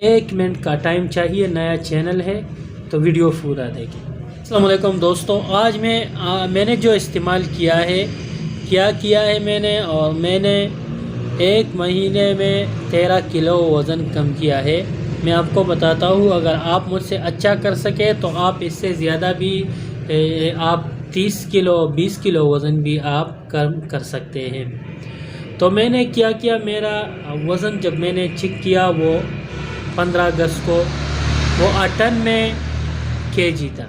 1 minute کا time چاہیے، نیا چینل ہے تو ویڈیو پورا دیکھیں۔ السلام علیکم دوستوں، آج میں نے جو استعمال کیا ہے میں نے 1 مہینے میں 13 کلو وزن کم کیا ہے۔ میں آپ کو بتاتا ہوں، اگر آپ مجھ سے اچھا کر سکے تو آپ اس سے زیادہ بھی آپ 30 کلو 20 کلو وزن بھی آپ کم کر سکتے ہیں۔ تو میں نے کیا میرا وزن جب میں نے چیک کیا وہ 15 اگست کو وہ 98 kg تھا۔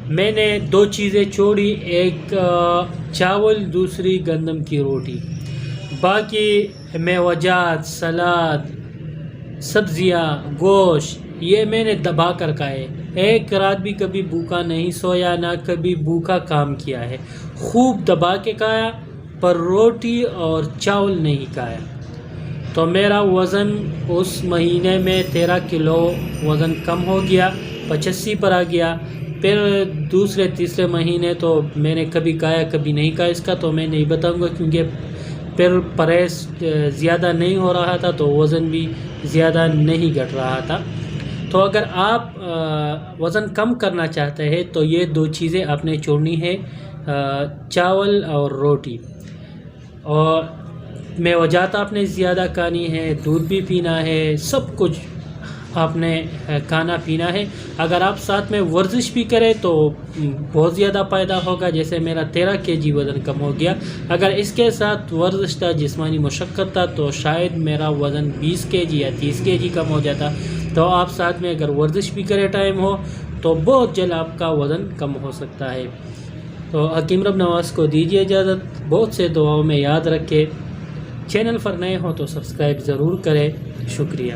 میں نے 2 چیزیں چھوڑی، ایک چاول، دوسری گندم کی روٹی، باقی میوجات، سلاد، سبزیاں، گوشت یہ میں نے دبا کر کھائے۔ ایک رات بھی کبھی بھوکا نہیں سویا، نہ کبھی بھوکا کام کیا ہے، خوب دبا کے کھایا، پر روٹی اور چاول نہیں کھایا۔ تو میرا وزن اس مہینے میں 13 کلو وزن کم ہو گیا، 85 پر آ گیا۔ پھر دوسرے تیسرے مہینے تو میں نے کبھی کھایا کبھی نہیں کھایا، اس کا تو میں نہیں بتاؤں گا، کیونکہ پھر پرہیز زیادہ نہیں ہو رہا تھا تو وزن بھی زیادہ نہیں گھٹ رہا تھا۔ تو اگر آپ وزن کم کرنا چاہتے ہیں تو یہ 2 چیزیں آپ نے چھوڑنی ہے، چاول اور روٹی، اور میوجات آپ نے زیادہ کھانی ہے، دودھ بھی پینا ہے، سب کچھ آپ نے کھانا پینا ہے۔ اگر آپ ساتھ میں ورزش بھی کریں تو بہت زیادہ فائدہ ہوگا، جیسے میرا 13 kg وزن کم ہو گیا۔ اگر اس کے ساتھ ورزش تھا، جسمانی مشقت تھا، تو شاید میرا وزن 20 kg یا 30 kg کم ہو جاتا۔ تو آپ ساتھ میں اگر ورزش بھی کرے ٹائم ہو تو بہت جلد آپ کا وزن کم ہو سکتا ہے۔ تو حکیم رب نواز کو دیجیے اجازت، بہت سے دعاؤں میں یاد رکھے، چینل پر نئے ہو تو سبسکرائب ضرور کریں، شکریہ۔